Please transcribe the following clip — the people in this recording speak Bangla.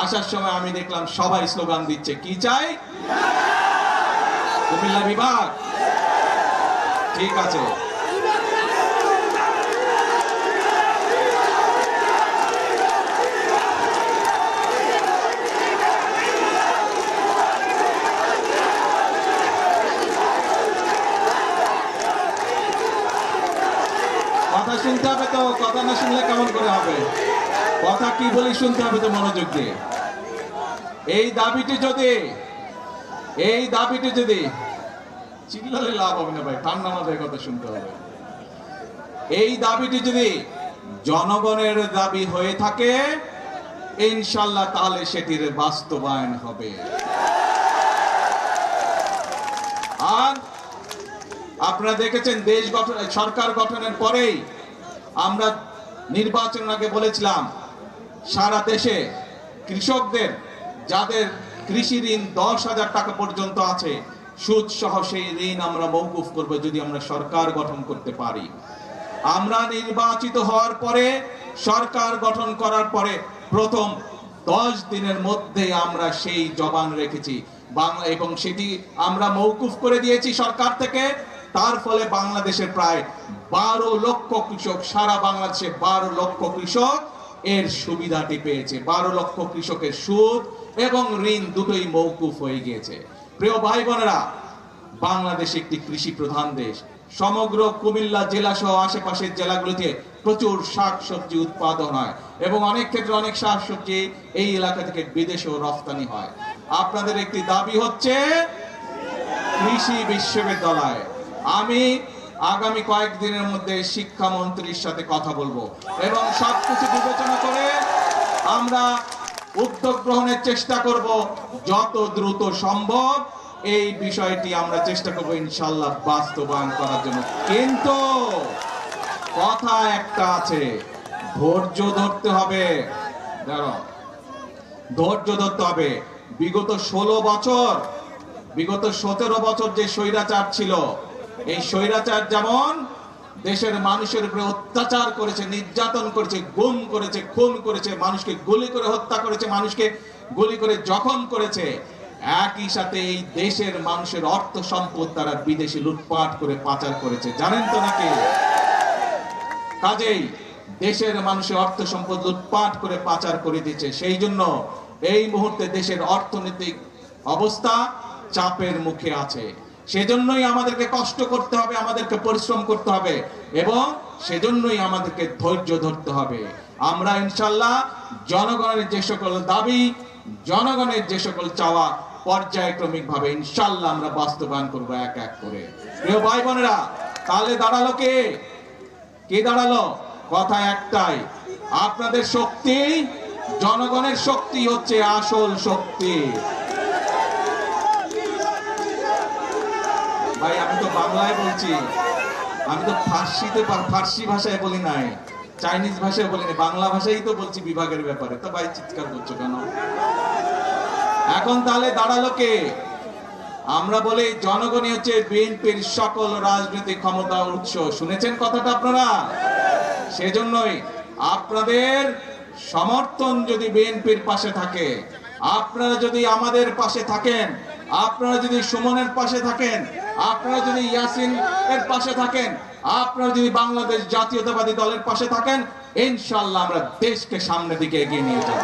আসার সময় আমি দেখলাম সবাই স্লোগান দিচ্ছে, কি চাই? কুমিল্লা বিভাগ। ঠিক আছে, কথা শুনতে হবে তো, কথা না শুনলে কেমন করে হবে? কথা কি বলি শুনতে হবে তো মনোযোগ দিয়ে। এই দাবিটি যদি চিল্লালে লাভ হবে না ভাই, ঠান্ডা মাথায় কথা শুনতে হবে। এই দাবিটি যদি জনগণের দাবি হয়ে থাকে ইনশাআল্লাহ তাহলে সেটির বাস্তবায়ন হবে। আর আপনারা দেখেছেন দেশ গঠন, সরকার গঠনের পরেই আমরা নির্বাচনের আগে বলেছিলাম সারা দেশে কৃষকদের যাদের কৃষি ঋণ 10,000 টাকা পর্যন্ত আছে সুদ সহ সেই ঋণ আমরা মওকুফ করব যদি আমরা সরকার গঠন করতে পারি। আমরা নির্বাচিত হওয়ার পরে সরকার গঠন করার পরে প্রথম 10 দিনের মধ্যে আমরা সেই জবান রেখেছি বাংলা, এবং সেটি আমরা মওকুফ করে দিয়েছি সরকার থেকে। তার ফলে বাংলাদেশের প্রায় 12 লক্ষ কৃষক, সারা বাংলাদেশে 12 লক্ষ কৃষক এর সুবিধাটি পেয়েছে। 12 লক্ষ কৃষকের সুদ এবং ঋণ দুটোই মওকুফ হয়ে গিয়েছে। প্রিয় ভাই বোনেরা, বাংলাদেশ একটি কৃষি প্রধান দেশ। সমগ্র কুমিল্লা জেলা সহ আশেপাশের জেলাগুলোতে প্রচুর শাকসবজি উৎপাদন হয় এবং অনেক ক্ষেত্রে অনেক শাকসবজি এই এলাকা থেকে বিদেশেও রপ্তানি হয়। আপনাদের একটি দাবি হচ্ছে কৃষি বিশ্ববিদ্যালয়। আমি আগামী কয়েকদিনের মধ্যে শিক্ষামন্ত্রীর সাথে কথা বলবো এবং সবকিছু বিবেচনা করে আমরা উদ্যোগ গ্রহণের চেষ্টা করব যত দ্রুত সম্ভব। এই বিষয়টি আমরা চেষ্টা করব ইনশাআল্লাহ বাস্তবায়ন করার জন্য। কিন্তু কথা একটা আছে, ধৈর্য ধরতে হবে। ধৈর্য ধরতে হবে। বিগত 17 বছর যে স্বৈরাচার ছিল, এই স্বৈরাচার যেমন দেশের মানুষের উপরে অত্যাচার করেছে, নির্যাতন করেছে, গুম করেছে, খুন করেছে, মানুষকে গুলি করে হত্যা করেছে, মানুষকে গুলি করে জখম করেছে, একই সাথে এই দেশের মানুষের অর্থ সম্পদ তারা বিদেশে লুটপাট করে পাচার করেছে, জানেন তো নাকি? কাজেই দেশের মানুষের অর্থ সম্পদ লুটপাট করে পাচার করে দিয়েছে। সেই জন্য এই মুহূর্তে দেশের অর্থনৈতিক অবস্থা চাপের মুখে আছে। সেজন্যই আমাদেরকে কষ্ট করতে হবে, আমাদেরকে পরিশ্রম করতে হবে এবং সেজন্যই আমাদেরকে ধৈর্য ধরতে হবে। আমরা ইনশাআল্লাহ জনগণের যে সকল দাবি, জনগণের যে সকল চাওয়া পর্যায়ক্রমিক ভাবে ইনশাআল্লাহ আমরা বাস্তবায়ন করব এক এক করে। প্রিয় ভাই বোনেরা, তাহলে দাঁড়ালো কে দাঁড়ালো? কথা একটাই, আপনাদের শক্তি, জনগণের শক্তি হচ্ছে আসল শক্তি। ভাই আমি তো বাংলায় বলছি, আমি তো ফার্সি ভাষায় বলি নাই, চাইনিজ ভাষায় বলি নাই, বাংলা ভাষাই তো বলছি বিভাগের ব্যাপারে। তো ভাই চিৎকার করছো কেন? এখন তাহলে দাঁড়ালো কে? আমরা বলি জনগণই হচ্ছে বিএনপির সকল রাজনৈতিক ক্ষমতার উৎস। শুনেছেন কথাটা আপনারা? সেজন্যই আপনাদের সমর্থন যদি বিএনপির পাশে থাকে, আপনারা যদি আমাদের পাশে থাকেন, আপনারা যদি সুমনের পাশে থাকেন, আপনারা যদি ইয়াসিন এর পাশে থাকেন, আপনারা যদি বাংলাদেশ জাতীয়তাবাদী দলের পাশে থাকেন, ইনশাআল্লাহ আমরা দেশকে সামনের দিকে এগিয়ে নিয়ে যাব।